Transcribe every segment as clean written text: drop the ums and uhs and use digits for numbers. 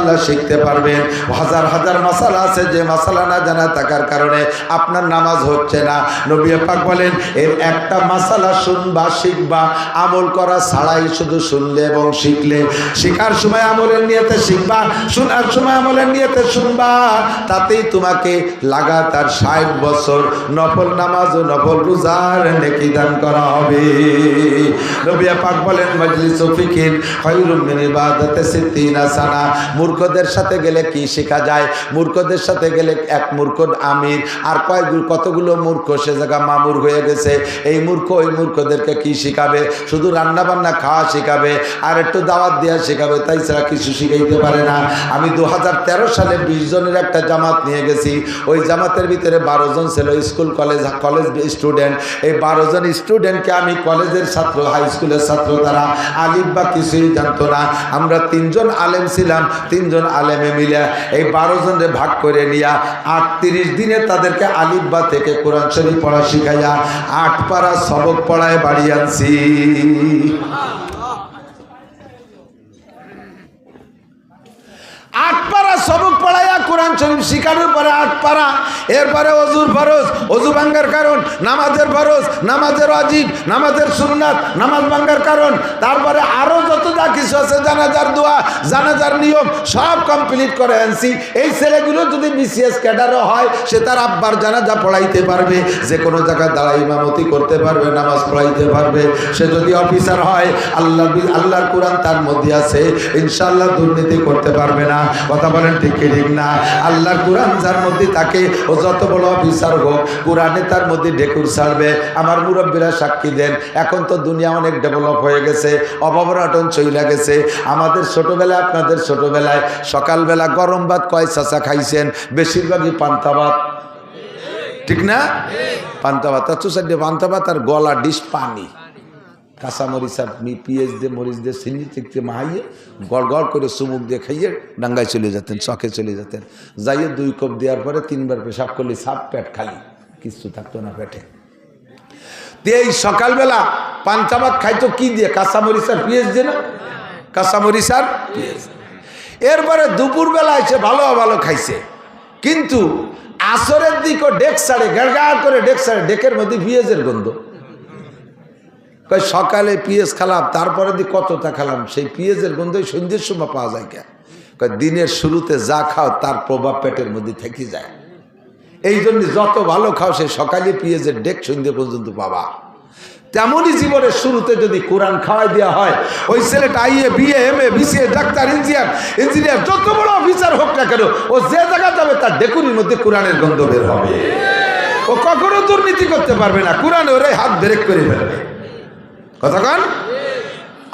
ইনশাআল্লাহ শিখতে পারবেন। হাজার হাজার মাসালা আছে যে মাসালা না জানা থাকার কারণে আপনার নামাজ হচ্ছে না। নবী পাক বলেন এর একটা মাসালা শুনবা, শিখবা, আমল করা ছাড়াই শুধু শুনলে এবং শিখলে, শিখার সময় আমলের নিয়তে শিখবা, শোনার সময় আমলের নিয়তে শুনবা, তাতেই তোমাকে লাগাতার 60 বছর নফল নামাজ ও নফল রোজার নেকি দান করা হবে। নবী পাক বলেন মাজলিসু ফিকিন খায়রুম মিন ইবাদাতি 60 সানা। মূর্খদের সাথে গেলে কি শেখা যায়? মূর্খদের সাথে গেলে এক মূর্খ আমির আর কতগুলো মূর্খ সে জায়গা মামুর হয়ে গেছে। এই মূর্খ ওই মূর্খদেরকে কি শিখাবে? শুধু রান্না বান্না খাওয়া শিখাবে আর একটু দাওয়াত দেওয়া শিখাবে, তাই ছাড়া কিছু শিখাইতে পারে না। আমি 2013 সালে 20 জনের একটা জামাত নিয়ে গেছি। ওই জামাতের ভিতরে 12 জন ছিল স্কুল কলেজ স্টুডেন্ট। এই 12 জন স্টুডেন্টকে আমি কলেজের ছাত্র, হাই স্কুলের ছাত্র, তারা আলিফ বা কিছুই জানতো না। আমরা 3 জন আলেম ছিলাম, 3 জন আলেমে মিলে এই 12 জনের ভাগ করে নিয়া 38 দিনে তাদেরকে আলিফ বা থেকে কোরআন শরীফ পড়া শিখাইয়া 8 পারা সবক পড়ায় বাড়ি আনছি। 8 পারা সবক পড়াইয়া কোরআন শরীফ শিখানোর পরে 8 পারা, এরপরে অজুর ফরজ, অজু ভাঙ্গার কারণ, নামাজের ফরজ, নামাজের ওয়াজিব, নামাজের সুন্নাত, নামাজ ভাঙ্গার কারণ, তারপরে আরো যত যা কিছু আছে, জানাজার দোয়া, জানাজার নিয়ম সব কমপ্লিট করে আনছি। এই ছেলেগুলো যদি বিসিএস ক্যাডারও হয়, সে তার আব্বার জানাজা পড়াইতে পারবে, যে কোনো জায়গায় দাঁড়ায় ইমামতি করতে পারবে, নামাজ পড়াইতে পারবে। সে যদি অফিসার হয়, আল্লাহর কোরআন তার মধ্যে আছে, ইনশাআল্লাহ দুর্নীতি করতে পারবে না। কথা বলেন ঠিক কি ঠিক না? আল্লাহর কোরআন যার মধ্যে থাকে, ও যত বড় অফিসার হোক, কোরআনে তার মধ্যে ঢেকুর ছাড়বে। আমার মুরব্বীরা সাক্ষী দেন, এখন তো দুনিয়া অনেক ডেভেলপ হয়ে গেছে, অভাবনাটন চইলা গেছে। আমাদের ছোটবেলায়, আপনাদের ছোটবেলায় সকালবেলা গরম ভাত কয় চাচা খাইছেন? বেশিরভাগই পান্তা ভাত, ঠিক না? পান্তা ভাত, পান্তা ভাত আর গলা ডিশ পানি, কাঁচা মরিচ আর পিঁয়াজ দিয়ে, মরিচ দিয়ে, চিনি চিকতে মাহাইয়ে গড় গড় করে চুমুক দিয়ে খাইয়ে ডাঙ্গায় চলে যেতেন, চকে চলে যেতেন। যাইয়ে 2 কাপ দেওয়ার পরে 3 বার পেশাব করলে সাপ পেট খালি, কিছু থাকতো না পেটে। এই সকালবেলা পান্তা ভাত খাইতো কি দিয়ে? কাঁচা মরিচ আর পেঁয়াজ দিয়ে না? কাঁচা মরিচ আর পেঁয়াজ। এরপরে দুপুরবেলা এসে ভালো ভালো খাইছে, কিন্তু আসরের দিকও ডেক ছাড়ে, গাড় করে ডেক ছাড়ে, ডেকের মধ্যে পেঁয়াজের গন্ধ। কয় সকালে পেঁয়াজ খেলাম, তারপরে দিয়ে কতটা খেলাম, সেই পেঁয়াজের গন্ধই সন্ধ্যের সময় পাওয়া যায় কেন? কয় দিনের শুরুতে যা খাও তার প্রভাব পেটের মধ্যে থেকে যায়। এই জন্য যত ভালো খাও সেই সকালে পেঁয়াজের ডেক সন্ধ্যে পর্যন্ত পাবা। তেমনই জীবনের শুরুতে যদি কোরআন খাওয়াই দেওয়া হয়, ওই ছেলেটা আইএ, বিএ, এমএ, বিসিএ, ডাক্তার, ইঞ্জিনিয়ার যত বড় অফিসার হোক না কেন, ও যে জায়গা যাবে তার ডেকুরির মধ্যে কোরআনের গন্ধ বের হবে। ও কখনো দুর্নীতি করতে পারবে না, কোরআন ওরে হাত ব্রেক করে ফেলবে। কথা কন?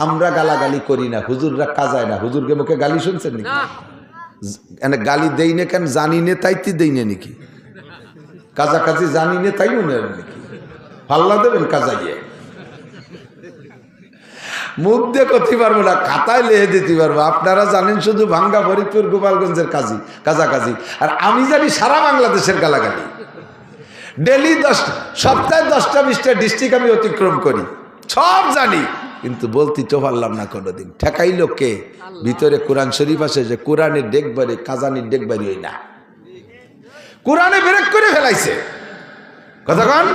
আমরা গালাগালি করি না, হুজুররা কাজায় না। হুজুরকে মুখে গালি শুনছেন নাকি? গালি দেই না কেন? জানি নে তাইতে দেই না নাকি? কাজাকাজি জানি নে তাই মনে হয় নাকি? পাল্লা দেবেন কাজাইয়ে? মুখ দিয়ে করতে পারবো না, খাতায় লেহে দিতে পারবো। আপনারা জানেন শুধু ভাঙ্গা, ফরিদপুর, গোপালগঞ্জের কাজাকাজি, আর আমি জানি সারা বাংলাদেশের গালাগালি। ডেলি সপ্তাহে 10টা-20টা ডিস্ট্রিক্ট আমি অতিক্রম করি, সব জানি, কিন্তু বলতে তো পারলাম না কোনোদিন। ঠেকাইল কে? ভিতরে কোরআন শরীফ আছে যে কোরআনের ডেকবারি, কাজানির ডেকবারি হই না, কোরআনে ব্রেক করে ফেলাইছে। কথা কন?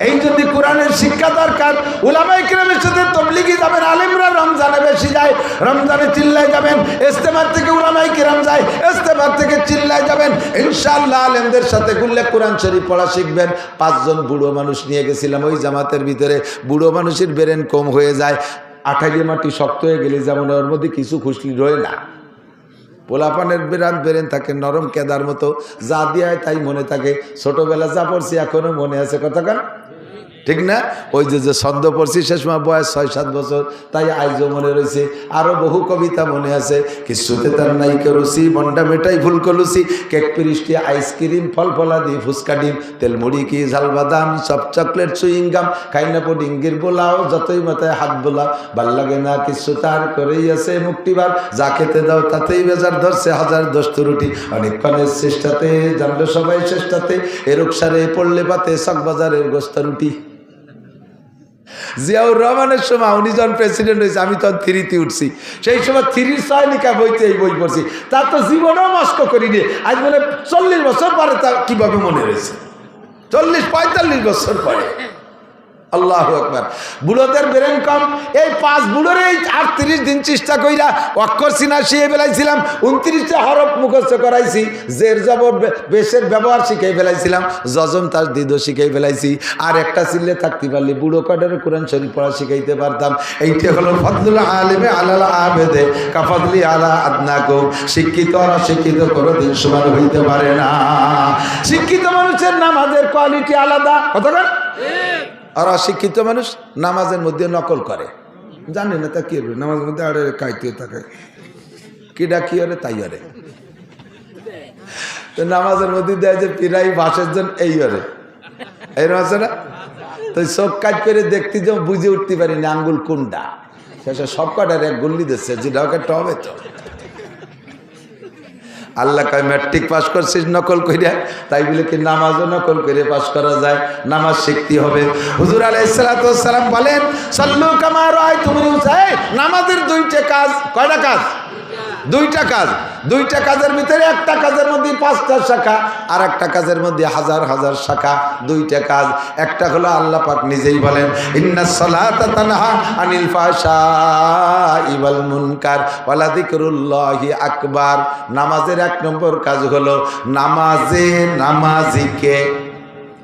এই যদি কোরআনের শিক্ষা দরকার, উলামায়ে কেরামের সাথে তবলিগি যাবেন, আলেমরা রমজানে বেশি যায়, রমজানে চিল্লায় যাবেন। ইস্তেমার থেকে উলামায়ে কেরাম যায়, ইস্তেমার থেকে চিল্লায় যাবেন। ইনশাআল্লাহ আলেমদের সাথে ঘুরলে কোরআন শরীফ পড়া শিখবেন। 5 জন বুড়ো মানুষ নিয়ে গেছিলাম ওই জামাতের ভিতরে। বুড়ো মানুষের ব্রেন কম হয়ে যায়, আঠালি মাটি শক্ত হয়ে গেলে যেমন ওর মধ্যে কিছু খুশলি রয়ে না। পোলাপানের বেরেন থাকে নরম কেদার মতো, যা দিয়ে তাই মনে থাকে। ছোটবেলা যা পড়ছি এখনো মনে আছে। কথা কান ঠিক না? ওই যে ছন্দ পড়ছি সে সময় বয়স 6-7 বছর, তাই আইজও মনে রয়েছে। আরো বহু কবিতা মনে আছে। কিছুতে তার নাই করুছি, মন্ডা মেটাই ফুল কলুছি, কেক পিরিষ্টি, আইসক্রিম, ফল ফলা দিয়ে ফুচকা ডিম, তেল মুড়ি কি ঝাল বাদাম, সব চকলেট সুইংগাম, খাইনা পুডিঙ্গির বোলাও, যতই মাথায় হাত বোলাও, ভাল লাগে না কিছু তার করেই আছে মুক্তিবার, যা খেতে দাও তাতেই বেজার ধরছে, 1000 দোস্ত রুটি, অনেকক্ষণের চেষ্টাতে জানলো সবাই চেষ্টাতে, এরকসারে পড়লে পাতে চকবাজারের গোস্তা রুটি। জিয়াউর রহমানের সময় উনি যখন প্রেসিডেন্ট হয়েছে আমি তখন 3-তে উঠছি, সেই সময় 3-র সয়নিকা বইতে এই বই পড়ছি, তার তো জীবনেও মস্ক করিনি। আজ মানে 40 বছর পরে তা কিভাবে মনে রয়েছে, 40-45 বছর পরে। আল্লাহু আকবার। বুড়োদের ব্রেন কম, এই 5 বুড়োর এই 38 দিন চেষ্টা কইরা অক্ষর চিনা শিখে ফেলাইছিলাম, 29টা হরফ মুখস্থ করাইছি, জের জবর বেশের ব্যবহার শিখে ফেলাইছিলাম, জজম তার দিদ শিখে ফেলাইছি, আর একটা চিল্লে থাকতে পারলে বুড়ো কাটারে কোরআন শরীফ পড়া শিখাইতে পারতাম। এইটা হলো ফজলুল আলিমে আলাল আবেদে কাফাদলি আলা আদনাকুম। শিক্ষিত আর অশিক্ষিত কোনোদিন সমান হইতে পারে না। শিক্ষিত মানুষের নামাজের কোয়ালিটি আলাদা, কতক্ষণ, আর অশিক্ষিত মানুষ নামাজের মধ্যে নকল করে, জানি না তা কি হবে, নামাজের মধ্যে আরে কাইতে থাকে, কিডা কি আরে তাই আরে, তো নামাজের মধ্যে দেয় যে পিরাই বাসের জন্য এই আরে এরকম আছে না, তো চোখ কাজ করে দেখতে যে বুঝে উঠতে পারি না আঙ্গুল কোনটা, শেষে সব কটার এক গুল্লি দিচ্ছে, যেটা একটা হবে তো। আল্লাহ কয় ম্যাট্রিক পাস করছিস নকল কইরা, তাই বলে কি নামাজও নকল করে পাস করা যায়? নামাজ শিখতে হবে। হুজুর আলাইহিস সালাতু ওয়াস সালাম বলেন সাল্লু কামা রাআইতুমুনি উসাল্লি। নামাজের 2টা কাজ, কয়টা কাজ? 2টা কাজ। 2টা কাজের ভিতরে একটা কাজের মধ্যে 5টা শাখা, আর একটা কাজের মধ্যে হাজার হাজার শাখা। 2টা কাজ, একটা হলো আল্লাহ পাক নিজেই বলেন ইন্নাস সালাতা তানহা আনিল ফাহশাই ওয়াল মুনকার ওয়ালা যিকরুল্লাহি আকবার। নামাজের 1 নম্বর কাজ হলো নামাজিকে,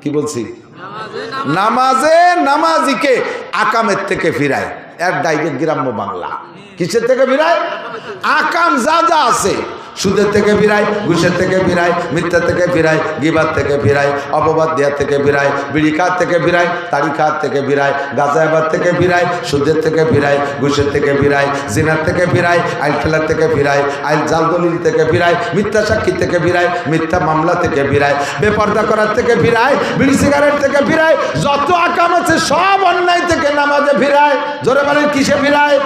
কি বলছি, নামাজিকে আকামের থেকে ফিরায়। এর ডাইরেক্ট গ্রাম্য বাংলা, কিসের থেকে ফিরায়? আকাম যা যা আছে, সুদের থেকে ফিরায়, ঘুষের থেকে ফিরায়, মিথ্যা থেকে ফিরায়, গিবাত থেকে ফিরায়, অপবাদ দেওয়ার থেকে ফিরায়, বিড়ি খাত থেকে ফিরায়, তারি খাত থেকে ফিরায়, গাঁজাবাদ থেকে ফিরায়, সুদের থেকে ফিরায়, ঘুষের থেকে ফিরায়, জিনার থেকে ফিরায়, আইল খেলার থেকে ফিরায়, আইল জাল দলিল থেকে ফিরায়, মিথ্যা সাক্ষী থেকে ফিরায়, মিথ্যা মামলা থেকে ফিরায়, বেপর্দা করার থেকে ফিরায়, বিড়ি সিগারেট থেকে ফিরায়, যত আকাম আছে সব অন্যায় থেকে নামাজে ফিরায়। জোরে বলেন কিসে ফিরায়?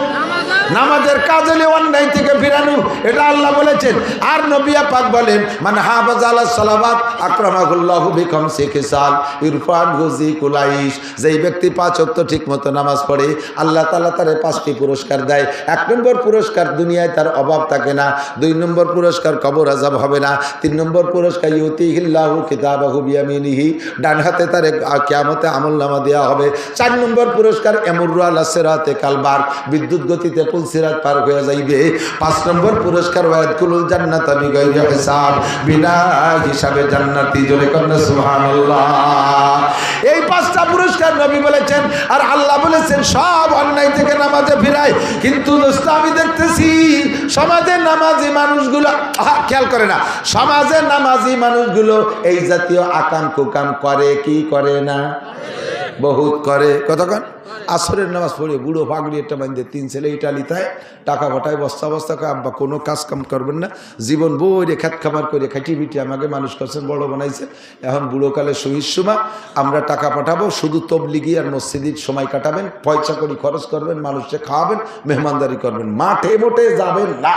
নামাজের কাজ হলে অন্যায় থেকে ফিরানো, এটা আল্লাহ বলেছেন। আর নবী পাক বলেন মান হাফাজা আলা সালাওয়াত আকরামাহুল্লাহু বিখামসি খিসাল ইরফানহু যিকুলাইশ। যেই ব্যক্তি 5 ওয়াক্ত ঠিকমতো নামাজ পড়ে আল্লাহ তাআলা তারে 5টি পুরস্কার দেয়। 1 নম্বর পুরস্কার দুনিয়ায় তার অভাব থাকে না, 2 নম্বর পুরস্কার কবর আযাব হবে না, 3 নম্বর পুরস্কার ইউতিহিল্লাহু কিতাবাহু বিয়ামিনিহি, ডান হাতে তারে কিয়ামতে আমলনামা দেওয়া হবে। 4 নম্বর পুরস্কার এমুরু আলা সিরাতে কালবার, বিদ্যুৎ গতিতে পুল সিরাত পার হয়ে যাইবে। 5 নম্বর পুরস্কার ওয়ায়াদকুলুল জান্নাতা বিগাইরি হিসাব, বিনা হিসাবে জান্নাতি। জোরে কন্না সুবহানাল্লাহ। এই 5টা পুরস্কার নবী বলেছেন, আর আল্লাহ বলেছেন সব অন্যায় থেকে নামাজে ফিরায়। কিন্তু দোস্ত আমি দেখতেছি সমাজের নামাজি মানুষগুলো খেয়াল করে না, সমাজের নামাজি মানুষগুলো এই জাতীয় আকাম কুকাম করে কি করে না? বহুত করে। কতক্ষণ আসরের নামাজ পড়ে বুড়ো পাগড়ি একটা বান্ধে 3 ছেলে ইটালিতায় টাকা পাঠায় বস্তা বস্তা, আব্বা কোনো কাজ কাম করবেন না, জীবন বইরে খেত খাবার করে খাটি পিটি আমাকে মানুষ করছেন, বড় বানাইছে, এখন বুড়োকালে শহীদ সময় আমরা টাকা পাঠাবো, শুধু তবলিগি আর মসজিদের সময় কাটাবেন, পয়সা করে খরচ করবেন, মানুষকে খাওয়াবেন, মেহমানদারি করবেন, মাঠে মোটে যাবেন না।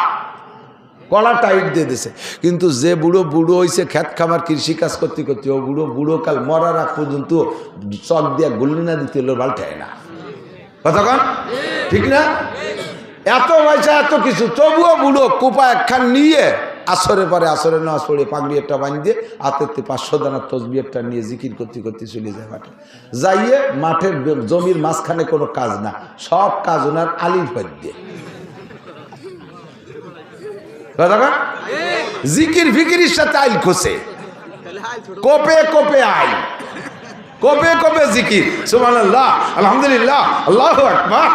কলা টাইট দিয়ে দিছে। কিন্তু যে বুড়ো বুড়ো হয়েছে খেত খামার কৃষি কাজ করতে করতে, ও বুড়ো বুড়ো কাল মরার আগ পর্যন্ত চক দিয়া গুল্লি না দিতে হলো পাল্টায় না। কতক্ষণ ঠিক না? এত পয়সা এত কিছু, তবুও বুড়ো কোপা একখান নিয়ে আসরের পরে আসরের নামাজ পড়ে পাগড়ি একটা বাঁধিয়ে হাতের 500 দানার তসবি একটা নিয়ে জিকির করতে করতে চলে যায় মাঠে। যাইয়ে মাঠের জমির মাঝখানে কোনো কাজ না, সব কাজ ওনার আলির পর দিয়ে। জিকির ফিকিরির সাথে আইল খোসে, কোপে কোপে আইল, কোপে কোপে জিকির, সুবহানাল্লাহ, আলহামদুলিল্লাহ, আল্লাহু আকবার।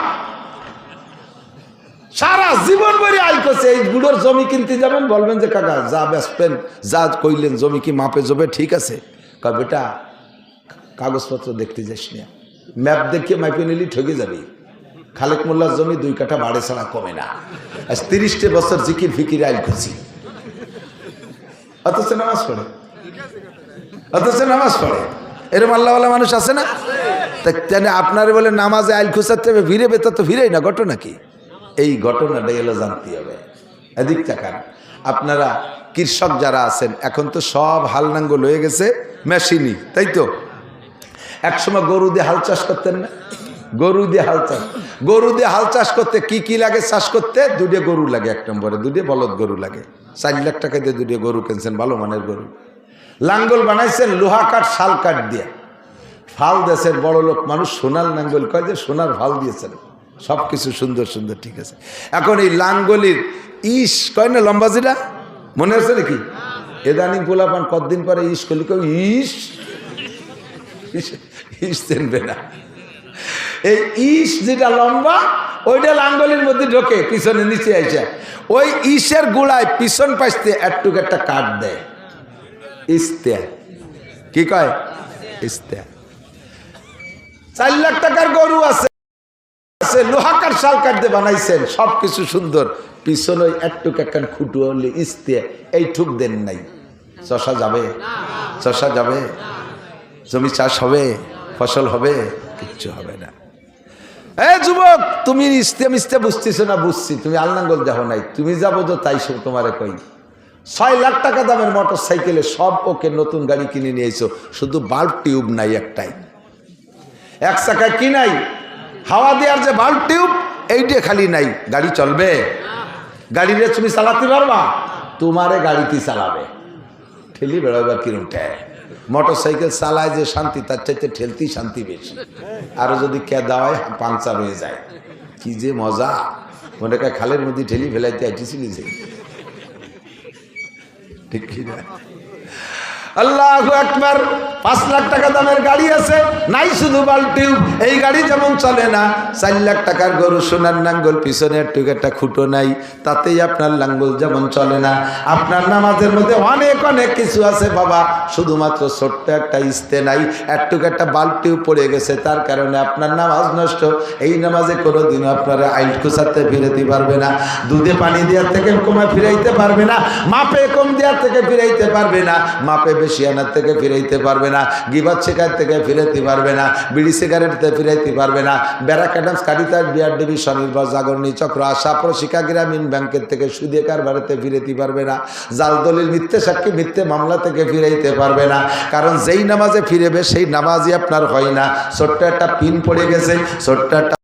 সারা জীবন ভরে আইল করছে। এই বুড়োর জমি কিনতে যাবেন, বলবেন যে কাকা যা বেচবেন, যা কইলেন জমি কি মাপে জবে ঠিক আছে? কয় বেটা কাগজপত্র দেখতে যাস না, ম্যাপ দেখিয়ে মাপে নিলি ঠকে যাবি। খালেক মোল্লার জমি 2 কাঠা বাড়ে ছাড়া কমে না। আজ 30 বছর জিকির ফিকির আইল খুঁজি, অথচ নামাজ পড়ে, অথচ নামাজ পড়ে। এরকম আল্লাহওয়ালা মানুষ আছে না? তাই আপনার বলে নামাজে আইল খুঁজাতে হবে, ভিড়ে বেতা তো ভিড়েই না, ঘটনা কি? এই ঘটনাটাই এলো জানতে হবে। এদিক তাকান, আপনারা কৃষক যারা আছেন এখন তো সব হাল নাঙ্গল হয়ে গেছে মেশিনই, তাই তো? একসময় গরু দিয়ে হাল চাষ করতেন না, গরু দিয়ে হাল চাষ, গরু দিয়ে হাল চাষ করতে কি কি লাগে? চাষ করতে দুটো গরু লাগে, 1 নম্বরে দুটো বলদ গরু লাগে। 4 লাখ টাকা দিয়ে দুটো গরু কিনছেন, ভালো মানের গরু। লাঙ্গল বানাইছেন লোহা কাঠ শাল কাঠ দিয়ে। ফাল দেশের বড় লোক মানুষ সোনার লাঙ্গল কয় যে সোনার ফাল দিয়েছেন, সব কিছু সুন্দর সুন্দর, ঠিক আছে। এখন এই লাঙ্গলির ইস কয় না লম্বাজিরা, মনে আছে নাকি? এদানি গোলাপান কতদিন পরে ইস করলি, কেউ ইস ইস চেনবে না। এই ইস যেটা লম্বা ওইটা লাঙ্গলির মধ্যে ঢোকে পিছনে নিচে আইসা, ওই ইসের গোড়ায় পিছন পাশতে একটুক একটা কাঠ দেয়, ইস্তে, কি কয়? ইস্তে। 4 লাখ টাকার গরু আছে, লোহা কাঠ শাল কাঠ দিয়ে বানাইছেন, সবকিছু সুন্দর। পিছনে একটুক একখান খুঁটু হলে ইস্তে, এই ঠুক দেন নাই, চষা যাবে? চষা যাবে? জমি চাষ হবে? ফসল হবে? কিচ্ছু হবে না। যুবক, তুমি ইস্তে মিস্তে বুঝতেছো না? বুঝছি, তুমি আলনাঙ্গল যাও নাই, তুমি যাবো তো তাই সব তোমারে কই। 6 লাখ টাকা দামের মোটর সাইকেলে সব ওকে নতুন গাড়ি কিনে নিয়েছো, শুধু বাল্ব টিউব নাই একটাই, 1 চাকায় কি নাই? হাওয়া দেওয়ার যে বাল্ব টিউব, এইটা খালি নাই। গাড়ি চলবে? গাড়িরে তুমি চালাতে পারবা? তোমারে গাড়িতে চালাবে, ঠেলি বেড়াবার কিরমটা। মোটর সাইকেল চালায় যে শান্তি, তার চাইতে ঠেলতেই শান্তি বেশি। আরো যদি কেদা হয় পাংচার হয়ে যায়, কি যে মজা। মনে হয় খালের মধ্যে ঠেলি ফেলাইতে আইতেছিলি যে, ঠিক কি না? আল্লাহু আকবার। 5 লাখ টাকা দামের গাড়ি আছে, নাই শুধু বাল্টিউ। এই গাড়ি যেমন চলে না, 4 লাখ টাকার গরু সোনার লাঙ্গল, পিছনে একটু একটা খুঁটো নাই, তাতেই আপনার লাঙ্গল যেমন চলে না। আপনার নামাজের মধ্যে অনেক অনেক কিছু আছে বাবা, শুধুমাত্র ছোট্ট একটা ইস্তে নাই, একটু একটা বাল্টিউ পড়ে গেছে, তার কারণে আপনার নামাজ নষ্ট। এই নামাজে কোনোদিনও আপনারা আইল কুচাতে ফিরাইতে পারবে না, দুধে পানি দেওয়ার থেকে কমে ফিরাইতে পারবে না, মাপে কম দেওয়ার থেকে ফিরাইতে পারবে না, মাপে বেশি আনার থেকে ফিরাইতে পারবে না, গিবাত সিগারেট থেকে ফিরাইতে পারবে না, বিড়ি সিগারেট থেকে ফিরাইতে পারবে না, Barack Adams Caritas BR DB স্বনির্ভর জাগরণী চক্র আশা প্রশিকা গ্রামীণ ব্যাংকের থেকে সুদে কারবারেতে ফিরাইতে পারবে না, জাল দলিল মিথ্যে সাক্ষী মিথ্যে মামলা থেকে ফিরাইতে পারবে না। কারণ যেই নামাজে ফিরেবে সেই নামাজই আপনার হয় না। ছোট্ট একটা পিন পড়ে গেছে, ছোট্ট একটা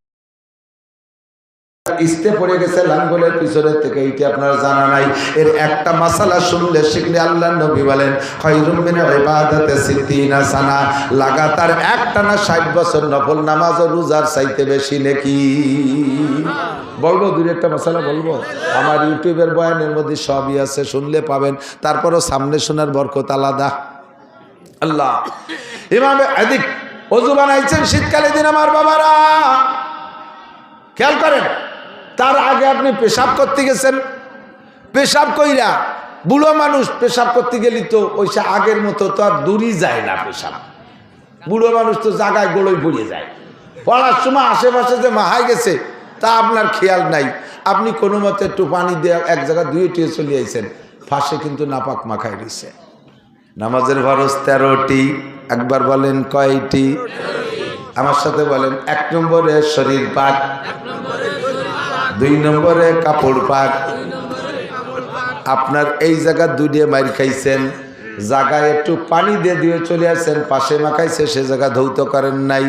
ইস্তে পড়ে গেছে লাঙ্গলের পিছনের থেকে, এইটা আপনার জানা নাই। এর একটা মাসালা শুনলে শিখলে আল্লাহর নবী বলেন খায়রুম মিন ইবাদাতি 60 সানা, লাগাতার একটানা 60 বছর নফল নামাজ ও রোজার চাইতে বেশি নেকি। বলবো দুই একটা মাসালা বলবো, আমার ইউটিউবের বয়ানের মধ্যে সবই আছে, শুনলে পাবেন। তারপরও সামনে শোনার বরকত আলাদা। আল্লাহ ইমামে আদিক ওযু বানাইছেন শীতকালে দিন আমার বাবারা, খেয়াল করেন। তার আগে আপনি পেশাব করতে গেছেন, পেশাব কইরা বুড়ো মানুষ পেশাব করতে গেলি তো ওইসা আগের মতো তো আর দূরই যায় না পেশাব। বুড়ো মানুষ তো জায়গায় গোড়ই পড়িয়ে যায়, পড়ার সময় আশেপাশে যে মাহাই গেছে তা আপনার খেয়াল নাই। আপনি কোনো মতে একটু পানি দিয়ে এক জায়গায় ধুয়ে টুয়ে চলে আইছেন, ফাঁসে কিন্তু নাপাক মাখাই রয়েছে। নামাজের ফরজ 13টি, একবার বলেন কয়টি? আমার সাথে বলেন। 1 নম্বরে শরীর পাক, 2 নম্বরে কাপড় পাক। আপনার এই জায়গা দুইয়ে মাইর খাইছেন, জায়গায় একটু পানি দিয়ে দিয়ে চলে আসছেন, পাশে মাখাইছে, সে জায়গা ধৌত করেন নাই।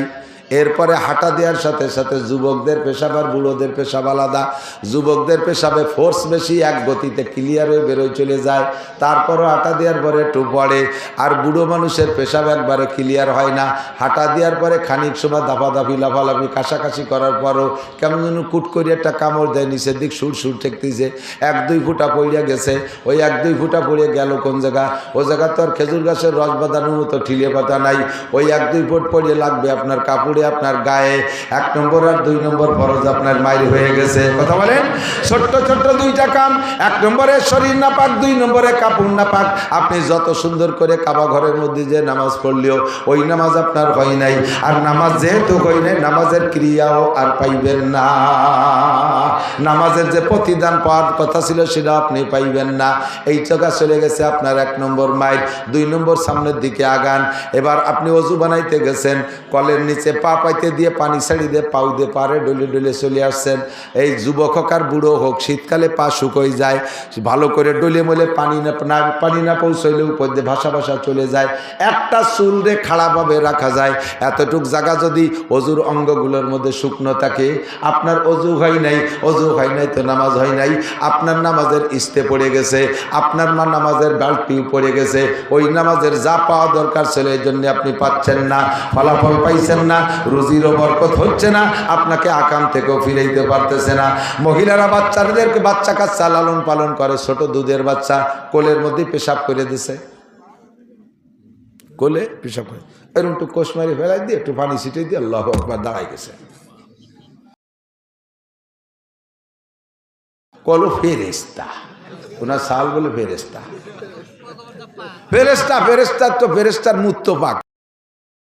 এরপরে হাঁটা দেওয়ার সাথে সাথে যুবকদের পেশাব আর বুড়োদের পেশাব আলাদা। যুবকদের পেশাবে ফোর্স বেশি, এক গতিতে ক্লিয়ার হয়ে বেরোয় চলে যায়, তারপরও হাঁটা দেওয়ার পরে একটু পড়ে। আর বুড়ো মানুষের পেশাব একবারে ক্লিয়ার হয় না, হাঁটা দেওয়ার পরে খানিক সময় দাফাদাফি লাফালাফি কাশাকাশি করার পরও কেমন যেন কুট করে একটা কামড় দেয়, নিচের দিক সুর সুর ঠেকতেছে, 1-2 ফুটা পড়িয়া গেছে। ওই 1-2 ফুটা পড়ে গেল কোন জায়গা? ও জায়গা তো আর খেজুর গাছের রস বাঁধানোর মতো ঠিলে পাতা নাই। ওই 1-2 ফুট পড়িয়ে লাগবে আপনার কাপড়ে, আপনার গায়ে। 1 নম্বর আর 2 নম্বর ফরজ আপনার মাইর হয়ে গেছে। কথা বলেন। ছোট্ট ছোট্ট 2টা কাম, 1 নম্বরে শরীর না পাক, 2 নম্বরে কাপড় না পাক। আপনি যত সুন্দর করে কাবা ঘরের মধ্যে যে নামাজ পড়লেও ওই নামাজ আপনার হয় নাই। আর নামাজ যেহেতু হয় নাই, নামাজের ক্রিয়াও আর পাইবেন না। নামাজের যে প্রতিদান পাওয়ার কথা ছিল সেটা আপনি পাইবেন না। এই জায়গা চলে গেছে আপনার 1 নম্বর মাইর। 2 নম্বর সামনের দিকে আগান। এবার আপনি ওযু বানাইতে গেছেন, কলের নিচে পা পা পাইতে দিয়ে পানি ছাড়ি দিয়ে পাউ দিয়ে পারে ডলে ডলে চলে আসছেন। এই যুবক হোক আর বুড়ো হোক, শীতকালে পা শুকোয় যায়, ভালো করে ডলে মলে পানি না পৌঁছইলে উপর দিয়ে ভাসা ভাসা চলে যায়। একটা চুল রে খাড়াভাবে রাখা যায়। এতটুক জায়গা যদি অজুর অঙ্গগুলোর মধ্যে শুকনো থাকে, আপনার অজু হয় নাই, অজু হয় নাই তো নামাজ হয় নাই, আপনার নামাজের ইস্তে পড়ে গেছে, আপনার নামাজের বালতিও পড়ে গেছে, ওই নামাজের যা পাওয়া দরকার ছিল এই জন্য আপনি পাচ্ছেন না, ফলাফল পাইছেন না, রুজিরও বরকত হচ্ছে না, আপনাকে আকাম থেকেও ফিরাইতে পারতেছে না। মহিলারা বাচ্চাদেরকে বাচ্চা কাচ্চা লালন পালন করে, ছোট দুধের বাচ্চা কোলের মধ্যে পেশাব করে দিছে, কোলে পেশাব করে এরকম একটু কোষ মারি ফেলাই দিয়ে একটু পানি ছিটিয়ে দিয়ে আল্লাহু আকবার দাঁড়াই গেছে। কলো ফেরেস্তা, ওনার সাল বলে ফেরেস্তা, ফেরেস্তা ফেরেস্তা তো ফেরেস্তার মূত্র পাক,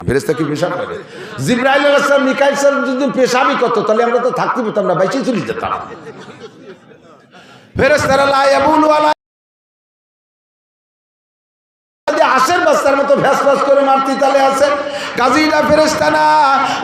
ফেরেস্তা কি পেশাব করে? জিবরাইল আলাইহিস সালাম মিকাইল সালাম যদি পেশাবই করতো তাহলে আমরা তো থাকতে পেতাম না, বাইচে চলে যেতাম। ফেরেস্তারা লা ইয়াবুলু আলা আসের বাচ্চার মতো ভ্যাস ভ্যাস করে মারতি তালে আছে, কাজীটা ফেরেস্তা না,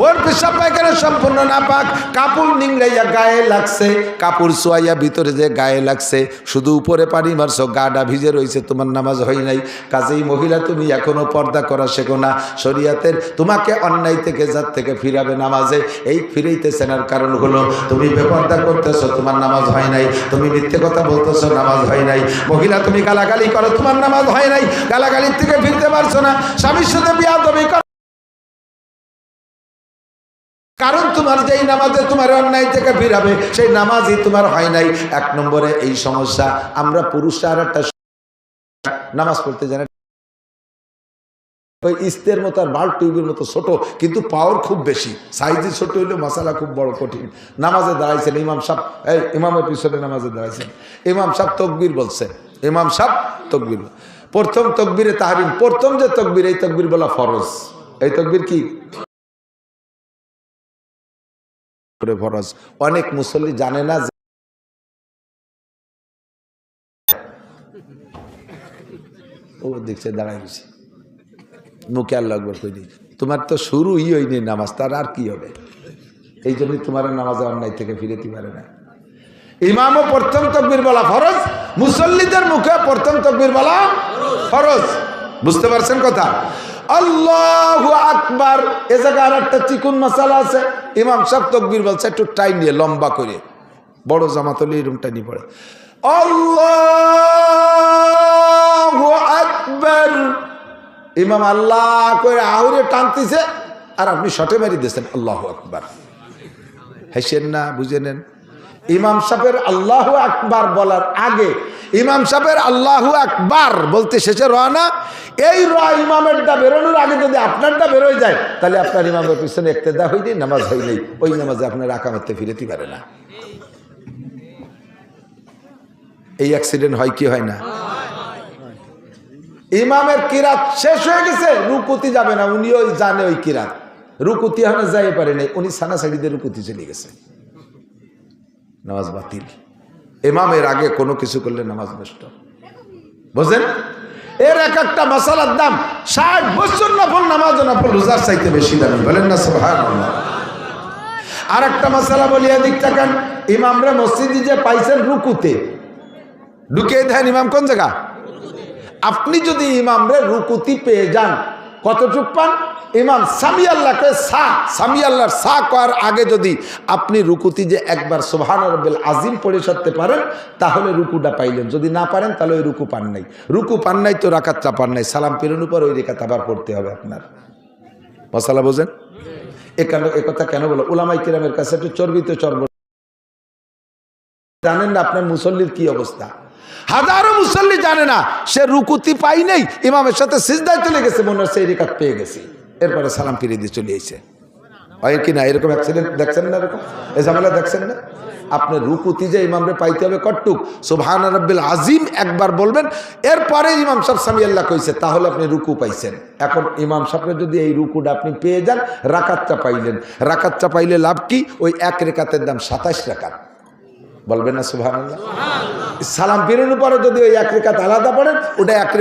ওর পেশাব পায়খানা সম্পূর্ণ নাপাক, কাপড় নিংড়াইয়া গায়ে লাগছে, কাপড় সোয়াইয়া ভিতরে যে গায়ে লাগছে, শুধু উপরে পানি মারছো, গাটা ভিজে রয়েছে, তোমার নামাজ হয় নাই। কাজেই মহিলা তুমি এখনো পর্দা করা শেখো না। শরীয়তের তোমাকে অন্যায় থেকে জাত থেকে ফিরাবে নামাজে, এই ফিরাইতেছে না কারণ হলো তুমি বেপর্দা করতেছো, তোমার নামাজ হয় নাই, তুমি মিথ্যে কথা বলতেছো, নামাজ হয় নাই। মহিলা তুমি গালাগালি করো, তোমার নামাজ হয় নাই, গালাগালির থেকে ফিরতে পারছো না। স্বামীর সাথে বিয়াদবি করো, কারণ তোমার যেই নামাজে তোমার অন্যায় থেকে ফিরাবে সেই নামাজই তোমার হয় নাই। এক নম্বরে এই সমস্যা। আমরা পুরুষরা আর একটা নামাজ পড়তে জানে, ওই ইস্তের মতো আর বাল্ব টিউবের মতো ছোট, কিন্তু পাওয়ার খুব বেশি, সাইজে ছোট হইলে মশালা খুব বড় কঠিন। নামাজে দাঁড়াইছেন ইমাম সাহেব, এই ইমামের পিছনে নামাজে দাঁড়াইছেন, ইমাম সাহেব তকবীর বলছে, ইমাম সাহেব তকবীর, প্রথম তকবীরে তাহরিম, প্রথম যে তকবীর, এই তকবীর বলা ফরজ। এই তকবীর কি ফরজ? অনেক মুসল্লি জানে না, ও দেখছে দাঁড়াই গেছে, মুখে আল্লাহু আকবার কই দি, তোমার তো শুরুই হয়নি নামাজ, তার আর কি হবে? এই জন্যই তোমার নামাজে অন্যায় থেকে ফিরেতে পারে না। ইমামও প্রথম তাকবীর বলা ফরজ, মুসল্লিদের মুখে প্রথম তাকবীর বলা ফরজ। বুঝতে পারছেন কথা? আল্লাহু আকবার। এ জায়গায় আর একটা চিকুন মাসালা আছে। ইমাম সাহেব তাকবীর বলছে একটু টাইম নিয়ে, লম্বা করে, বড় জামাত হলে এরকম টাইনি পড়ে, আল্লাহু আকবার। ইমাম আল্লাহ করে আহুরে টানতেছে আর আপনি শটে মারি দিয়েছেন আল্লাহু আকবার। হেসেন না, বুঝে নেন। ইমাম সাহেবের আল্লাহু আকবার বলার আগে, ইমাম সাহেবের আল্লাহু আকবার বলতে শেষে রওনা, এই ইমামেরটা বেরোনোর আগে যদি আপনারটা বেরোয় যায় তাহলে আপনার ইমামের পিছনে ইক্তেদা হয়নি, নামাজ হয় নাই, ওই নামাজে আপনার আকামতে ফিরেতে পারে না। এই অ্যাক্সিডেন্ট হয় কি হয় না? ইমামের কিরাত শেষ হয়ে গেছে, রুকুতি যাবে না, উনিও জানে ওই কিরাত, রুকুতি এখনো যাই পারে নাই, উনি সানা সাইডে রুকুতি চলে গেছে, নামাজ বাতিল। ইমামের আগে কোনো কিছু করলে নামাজ নষ্ট। বুঝেন? এর এক একটা মাসালার দাম 60 বছর নফল নামাজ, নফল রোজার চাইতে বেশি দামি। বলেন না সুবহানাল্লাহ। আর একটা মাসালা বলিয়া দিক থাকেন, ইমামরা মসজিদে যে পাইছেন রুকুতে ঢুকিয়ে দেন, ইমাম কোন জায়গা? আপনি যদি ইমামরে রুকুতি পেয়ে যান, কতটুক পান? ইমাম সামি আল্লাহকে সামি আল্লাহর করার আগে যদি আপনি রুকুতি যে একবার সুবহান রাব্বিল আজিম পড়ে সারতে পারেন তাহলে রুকুটা পাইলেন। যদি না পারেন তাহলে ওই রুকু পান নাই। রুকু পান নাই তো রাকাতটা পান নাই, সালাম ফিরানোর উপর ওই রেখাত আবার পড়তে হবে আপনার। মশালা বোঝেন? এ কথা কেন বলো? উলামায়ে কিরামের কাছে একটু চর্বিত চর্ব, জানেন না আপনার মুসল্লির কি অবস্থা? হাজারো মুসল্লি জানে না, সে রুকুতি পাই নাই, ইমামের সাথে সিজদায় চলে গেছে, মনে হচ্ছে এই রেখাত পেয়ে গেছি, এরপরে সালাম ফিরে দিয়ে চলে এসেছে। হয় কি না? এরকম অ্যাক্সিডেন্ট দেখছেন না? এরকম এই ঝামেলা দেখছেন না? আপনার রুকুতি যে ইমামরে পাইতে হবে কটুক, সুবহান রাব্বিল আজিম একবার বলবেন, এরপরে ইমাম সাহেব সামি আল্লাহ কইছে, তাহলে আপনি রুকু পাইছেন। এখন ইমাম সাহেবের যদি এই রুকুটা আপনি পেয়ে যান, রাকাতটা পাইলেন। রাকাতটা পাইলে লাভ কি? ওই এক রেখাতের দাম 27 রাকাত। বলবেন না সুবহানাল্লাহ? সালাম ফিরানোর পরে যদি ওই এক রেখাত আলাদা পড়েন, ওটা এক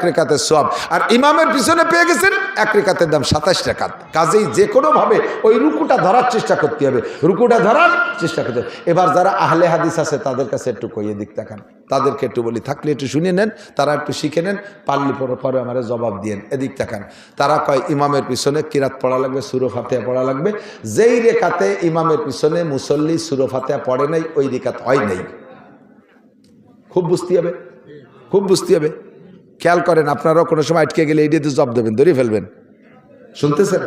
রেখাতের সওয়াব। আর ইমামের পিছনে পেয়ে গেছেন এক রেখাতের দাম 27 রাকাত। কাজেই যে কোনোভাবে ওই রুকুটা ধরার চেষ্টা করতে হবে, রুকুটা ধরার চেষ্টা করতে হবে। এবার যারা আহলে হাদিস আছে তাদের কাছে একটু কইয়ে দিক দেখান, তাদেরকে একটু বলি, থাকলে একটু শুনে নেন, তারা একটু শিখে নেন, পারলে পরে আমার জবাব দিয়েন। এদিক দেখান। তারা কয় ইমামের পিছনে কিরাত পড়া লাগবে, সূরা ফাতিহা পড়া লাগবে। যেই রেখাতে ইমামের পিছনে মুসল্লি সূরা ফাতিহা পড়ে নাই, ওই রেখাত হয় নাই। খুব বুঝতে হবে, খুব বুঝতে হবে। খেয়াল করেন, আপনারাও কোনো সময় আটকে গেলে এই দিয়ে জব দেবেন, ধরে ফেলবেন। শুনতেছেন,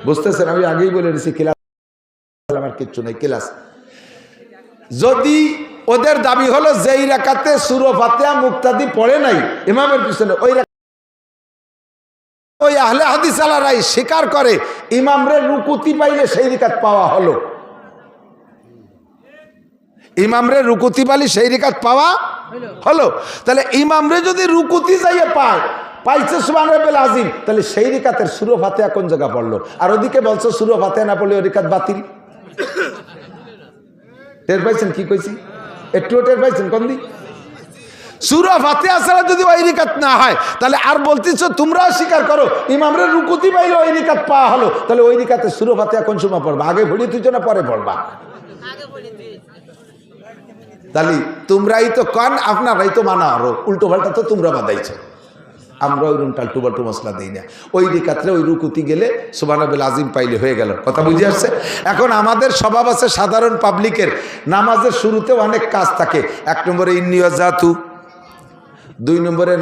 বুঝতেছেন? আমি আগেই বলে দিচ্ছি, ক্লাস আমার কিচ্ছু নেই, ক্লাস। যদি ওদের দাবি হলো যেই রাকাতে সূরা ফাতিহা মুক্তাদি পড়ে নাই ইমামের পিছনে, ওই আহলে হাদিস আলারাই স্বীকার করে ইমামরে রুকুতি পাইলে সেই রিকাত পাওয়া হলো, ইমামরে রুকুতি পাইলে সেই রিকাত পাওয়া হলো। তাহলে ইমামরে যদি রুকুতি যাইয়ে পাইছে সুবহান রাব্বিল আযীম, তাহলে সেই রিকাতের সূরা ফাতিহা কোন জায়গা পড়লো? আর ওদিকে বলছো সূরা ফাতিহা না পড়লে ওই রিকাত বাতিল। টের পাইছেন কি কইছি? একটু টের পাইছেন কোন দিক? সূরা ফাতিহা ছাড়া যদি ওই রিকাত না হয়, তাহলে আর বলতেছো তোমরাও স্বীকার করো ইমামরে রুকুতি পাইলে ওই রিকাত পাওয়া হলো, তাহলে ওই রিকাতে সূরা ফাতিহা কোন সময় পড়বা? আগে ভরি তুইছো না পরে পড়বা? তাহলে তোমরাই তো কন, আপনারাই তো মানা আরো উল্টো পাল্টা তো তোমরা বাদাইছো, আমরা ওই টাল্টু বাল্টু মশলা দিই না। ওই রিকাতে ওই রুকুতি গেলে সুবহান রাব্বিল আযীম পাইলে হয়ে গেল। কথা বুঝে আসছে? এখন আমাদের স্বভাব আছে সাধারণ পাবলিকের, নামাজের শুরুতে অনেক কাজ থাকে। 1 নম্বরে ইন্নী ওয়াজাতু, 2 নম্বরে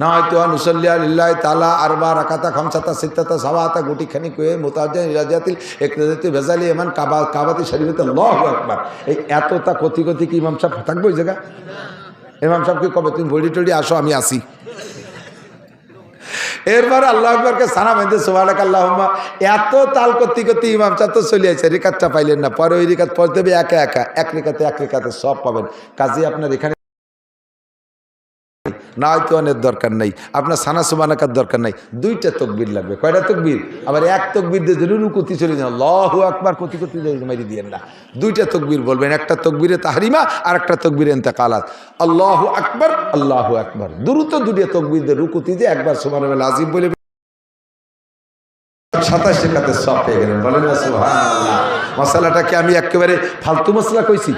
নাওয়াইতুয়ান উসাল্লিয়া লিল্লাহি তাআলা আরবা রাকাতা খামসাতা সিত্তাতা সাওয়াতা গুটি খানি কয়ে মুতাজ্জিন ইরাজাতিল ইকরাজাতি বেজালি এমান কাবাতি শরীফতে আল্লাহু আকবার। এই এতটা কতি কি ইমাম সাহেব থাকবে ওই জায়গা? ইমাম সাহেবকে কবে তুমি বডি টডি আসো, আমি আসি। এরপরে আল্লাহু আকবারকে সানা বেঁধে সুবহানাক আল্লাহুম্মা, এত তাল করতে ইমাম সাহেব তো চলে আসে, রিকাতটা পাইলেন না। পরে ওই রিকাত পড়তে হবে এক রেখাতে সব পাবেন। কাজে আপনার এখানে নাওয়াইতুয়ানের দরকার নাই, আপনার সানা সুবহানাকার দরকার নাই, 2টা তাকবীর লাগবে। কয়টা তাকবীর? আবার এক তাকবীর দিয়ে যদি রুকুতি চলে যান আল্লাহু আকবার কতি মারি দিয়েন না, 2টা তাকবীর বলবেন। একটা তাকবীরে তাহরিমা আর একটা তাকবীরে ইন্তেকালাত। আল্লাহু আকবার, আল্লাহু আকবার, দ্রুত 2টা তাকবীর দিয়ে রুকুতি দিয়ে একবার সুবহানাল্লাহ আযীম বলে 27 রেখাতে সব পেয়ে গেলেন। বলেন না সুবহানাল্লাহ? মশালাটাকে আমি একেবারে ফালতু মশলা কইছি?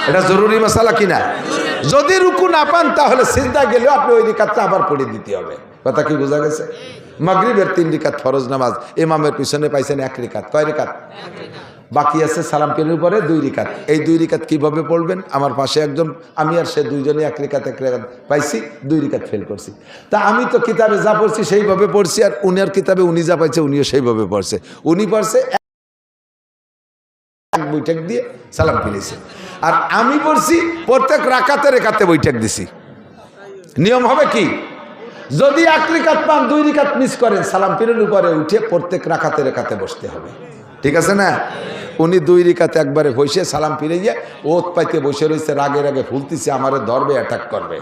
এটা জরুরি মশলা কিনা? যদি রুকু না পান তাহলে সিজদা গেলেও আপনি ওই রিকাতটা আবার পড়ে দিতে হবে। কথা কি বোঝা গেছে? মাগরিবের 3 রিকাত ফরজ নামাজ, ইমামের পিছনে পাইছেন 1 রিকাত। কয় রিকাত বাকি আছে? সালাম ফিরানোর পরে 2 রিকাত। এই 2 রিকাত কিভাবে পড়বেন? আমার পাশে একজন, আমি আর সে দুইজনে 1 রিকাত পাইছি, 2 রিকাত ফেল করছি। তা আমি তো কিতাবে যা পড়ছি সেইভাবে পড়ছি, আর উনার কিতাবে উনি যা পাইছে উনিও সেইভাবে পড়ছে। উনি পড়ছে এক বৈঠক দিয়ে সালাম ফিরেছে, আর আমি পড়ছি প্রত্যেক রাকাতে বৈঠক দিছি। নিয়ম হবে কি? যদি 1 রিকাত পান, 2 রিকাত মিস করেন, সালাম ফিরানোর উপরে উঠে প্রত্যেক রাকাতে বসতে হবে। ঠিক আছে না? উনি 2 রিকাতে একবারে বসে সালাম ফিরে গিয়ে ওত পাইতে বসে রয়েছে, রাগে ফুলতেছে, আমারে ধরবে, অ্যাটাক করবে।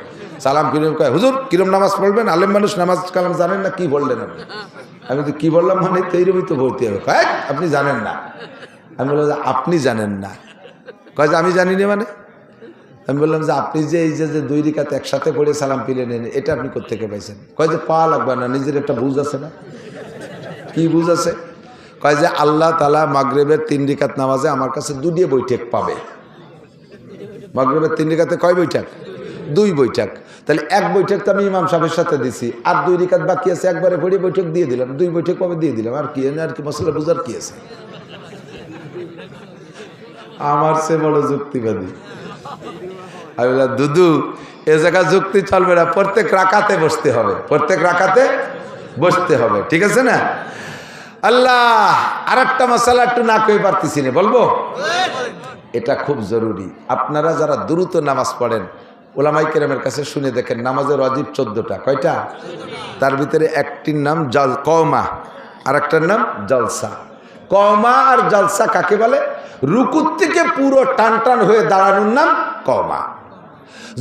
সালাম ফিরে কয়, হুজুর কিরম নামাজ পড়বেন? আলেম মানুষ নামাজ কালাম জানেন না, কি বললেন আপনি? আমি তো কি বললাম, মানে এইরকমই তো বলতে হবে। আপনি জানেন না? আমি বললাম যে আপনি জানেন না। কয় যে আমি জানি না মানে? আমি বললাম যে আপনি যে এই যে 2 রিকাত একসাথে পড়ে সালাম ফিরে নেন, এটা আপনি কোত্থেকে পাইছেন? কয় যে পাওয়া লাগবে না, নিজের একটা বুঝ আছে না? কি বুঝ আছে? কয় যে আল্লাহ তাআলা মাগরিবের 3 রিকাত নামাজে আমার কাছে 2 বৈঠক পাবে। মাগরিবের 3 রিকাতে কয় বৈঠক? 2 বৈঠক। তাহলে 1 বৈঠক তো আমি ইমাম সাহেবের সাথে দিছি, আর 2 রিকাত বাকি আছে, একবারে পড়ে বৈঠক দিয়ে দিলাম, 2 বৈঠক পাবে দিয়ে দিলাম। আর কি আর কি মশলা বুঝার কি আছে? আমার সে বড় যুক্তিবাদী। আমি বললাম দুদু, এ জায়গা যুক্তি চলবে না, প্রত্যেক রাকাতে বসতে হবে, প্রত্যেক রাকাতে বসতে হবে। ঠিক আছে না? আল্লাহ, আর একটা মশলা একটু না কই পারতেছি না, বলবো? এটা খুব জরুরি। আপনারা যারা দ্রুত নামাজ পড়েন, ওলামাই কেরামের কাছে শুনে দেখেন, নামাজের ওয়াজিব 14টা। কয়টা? তার ভিতরে একটির নাম কওমা, আর একটার নাম জলসা। কওমা আর জলসা কাকে বলে? রুকুর থেকে পুরো টান হয়ে দাঁড়ানোর নাম কওমা।